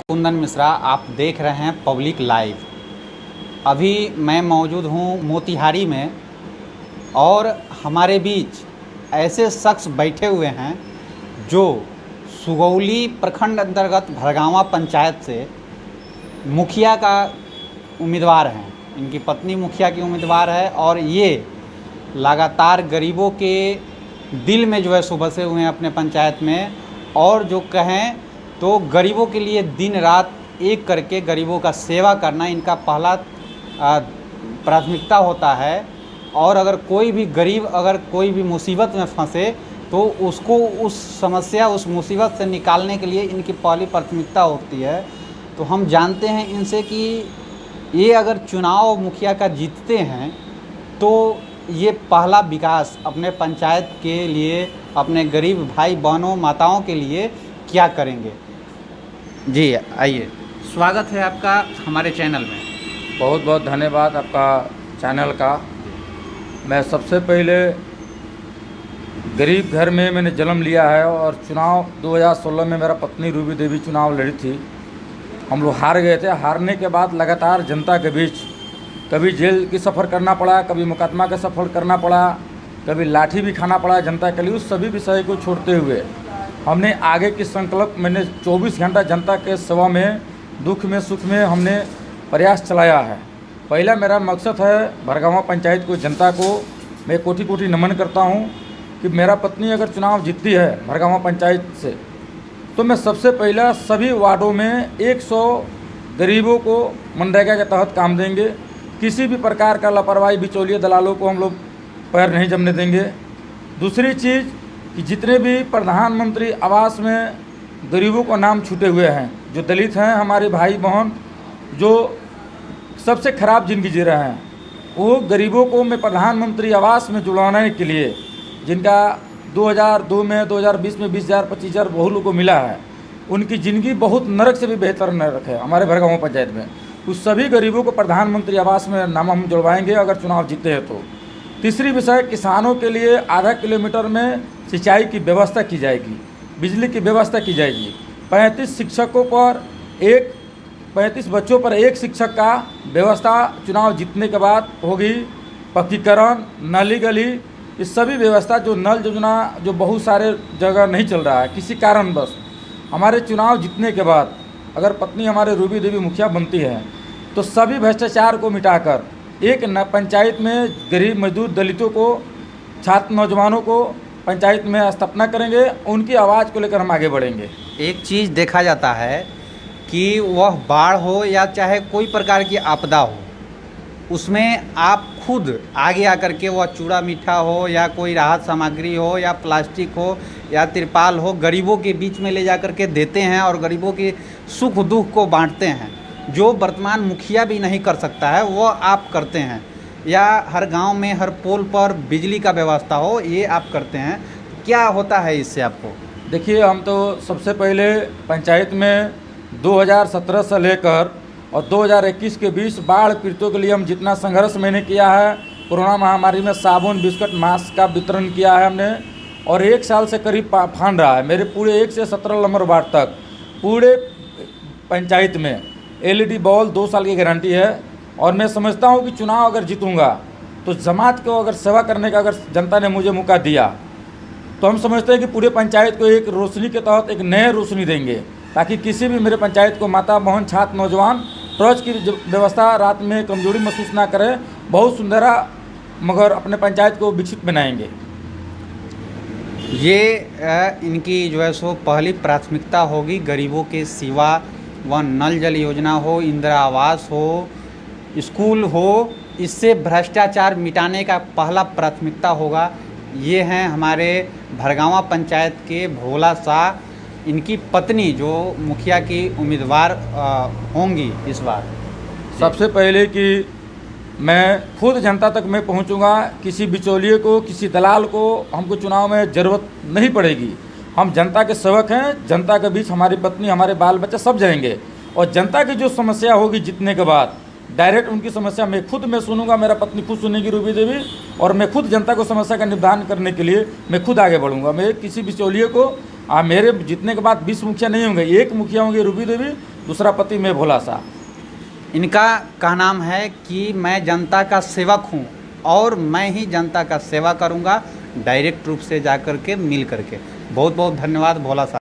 कुंदन मिश्रा, आप देख रहे हैं पब्लिक लाइव। अभी मैं मौजूद हूँ मोतिहारी में और हमारे बीच ऐसे शख्स बैठे हुए हैं जो सुगौली प्रखंड अंतर्गत भरगावा पंचायत से मुखिया का उम्मीदवार हैं। इनकी पत्नी मुखिया की उम्मीदवार है और ये लगातार गरीबों के दिल में जो है सो बसे हुए हैं अपने पंचायत में, और जो कहें तो गरीबों के लिए दिन रात एक करके गरीबों का सेवा करना इनका पहला प्राथमिकता होता है। और अगर कोई भी गरीब अगर कोई भी मुसीबत में फंसे तो उसको उस समस्या उस मुसीबत से निकालने के लिए इनकी पहली प्राथमिकता होती है। तो हम जानते हैं इनसे कि ये अगर चुनाव मुखिया का जीतते हैं तो ये पहला विकास अपने पंचायत के लिए, अपने गरीब भाई बहनों माताओं के लिए क्या करेंगे। जी आइए, स्वागत है आपका हमारे चैनल में। बहुत बहुत धन्यवाद आपका चैनल का। मैं सबसे पहले गरीब घर में मैंने जन्म लिया है और चुनाव 2016 में मेरा पत्नी रूबी देवी चुनाव लड़ी थी। हम लोग हार गए थे। हारने के बाद लगातार जनता के बीच कभी जेल की सफ़र करना पड़ा, कभी मुकदमा का सफ़र करना पड़ा, कभी लाठी भी खाना पड़ा जनता के लिए। उस सभी विषय को छोड़ते हुए हमने आगे की संकल्प मैंने 24 घंटा जनता के सेवा में, दुख में, सुख में हमने प्रयास चलाया है। पहला मेरा मकसद है भरगावा पंचायत को, जनता को मैं कोटि कोटि नमन करता हूं कि मेरा पत्नी अगर चुनाव जीतती है भरगावा पंचायत से तो मैं सबसे पहला सभी वार्डों में 100 गरीबों को मनरेगा के तहत काम देंगे। किसी भी प्रकार का लापरवाही बिचौलिए दलालों को हम लोग पैर नहीं जमने देंगे। दूसरी चीज़ कि जितने भी प्रधानमंत्री आवास में गरीबों को नाम छूटे हुए हैं, जो दलित हैं, हमारे भाई बहन जो सबसे ख़राब ज़िंदगी जी रहे हैं, वो गरीबों को मैं प्रधानमंत्री आवास में जुड़वाने के लिए, जिनका 2002 में 2020 में 20,000 25,000 बहु लोगों को मिला है, उनकी ज़िंदगी बहुत नरक से भी बेहतर नरक है हमारे भरगावा पंचायत में। उस सभी गरीबों को प्रधानमंत्री आवास में नाम हम जुड़वाएंगे अगर चुनाव जीते हैं तो। तीसरी विषय, किसानों के लिए आधा किलोमीटर में सिंचाई की व्यवस्था की जाएगी, बिजली की व्यवस्था की जाएगी। 35 शिक्षकों पर 35 बच्चों पर एक शिक्षक का व्यवस्था चुनाव जीतने के बाद होगी। पक्कीकरण, नाली गली, इस सभी व्यवस्था, जो नल योजना जो बहुत सारे जगह नहीं चल रहा है किसी कारणवश, हमारे चुनाव जीतने के बाद अगर पत्नी हमारे रूबी देवी मुखिया बनती है तो सभी भ्रष्टाचार को मिटाकर एक पंचायत में गरीब मजदूर दलितों को, छात्र नौजवानों को पंचायत में स्थापना करेंगे। उनकी आवाज़ को लेकर हम आगे बढ़ेंगे। एक चीज़ देखा जाता है कि वह बाढ़ हो या चाहे कोई प्रकार की आपदा हो, उसमें आप खुद आगे आकर के वह चूड़ा मीठा हो या कोई राहत सामग्री हो या प्लास्टिक हो या तिरपाल हो, गरीबों के बीच में ले जा कर के देते हैं और गरीबों के सुख दुख को बांटते हैं। जो वर्तमान मुखिया भी नहीं कर सकता है वो आप करते हैं। या हर गांव में हर पोल पर बिजली का व्यवस्था हो, ये आप करते हैं। क्या होता है इससे आपको? देखिए, हम तो सबसे पहले पंचायत में 2017 से लेकर और 2021 के बीच बाढ़ पीड़ितों के लिए हम जितना संघर्ष मैंने किया है, कोरोना महामारी में साबुन, बिस्कुट, मास्क का वितरण किया है हमने, और 1 साल से करीब फांड रहा है मेरे पूरे 1 से 17 नंबर वार्ड तक पूरे पंचायत में LED बॉल 2 साल की गारंटी है। और मैं समझता हूँ कि चुनाव अगर जीतूँगा तो जमात को अगर सेवा करने का अगर जनता ने मुझे मौका दिया तो हम समझते हैं कि पूरे पंचायत को एक रोशनी के तहत एक नए रोशनी देंगे, ताकि किसी भी मेरे पंचायत को माता बहन छात्र नौजवान टॉर्च की व्यवस्था रात में कमजोरी महसूस ना करें। बहुत सुंदरा मगर अपने पंचायत को विकसित बनाएंगे। ये इनकी जो है सो पहली प्राथमिकता होगी। गरीबों के सिवा वह नल जल योजना हो, इंदिरा आवास हो, स्कूल हो, इससे भ्रष्टाचार मिटाने का पहला प्राथमिकता होगा। ये हैं हमारे भरगावा पंचायत के भोला शाह, इनकी पत्नी जो मुखिया की उम्मीदवार होंगी इस बार। सबसे पहले कि मैं खुद जनता तक मैं पहुंचूंगा, किसी बिचौलिए को, किसी दलाल को हमको चुनाव में ज़रूरत नहीं पड़ेगी। हम जनता के सेवक हैं। जनता के बीच हमारी पत्नी, हमारे बाल बच्चे सब जाएंगे और जनता की जो समस्या होगी जीतने के बाद डायरेक्ट उनकी समस्या मैं खुद सुनूंगा, मेरा पत्नी खुद सुनेगी रूबी देवी, और मैं खुद जनता को समस्या का निदान करने के लिए मैं खुद आगे बढ़ूंगा। मैं किसी बिचौलिए को मेरे जीतने के बाद 20 मुखिया नहीं होंगे, एक मुखिया होंगे रूबी देवी दूसरा पति मैं भोला शाह। इनका का नाम है कि मैं जनता का सेवक हूं और मैं ही जनता का सेवा करूंगा, डायरेक्ट रूप से जा कर के मिल करके। बहुत बहुत धन्यवाद भोला साहब।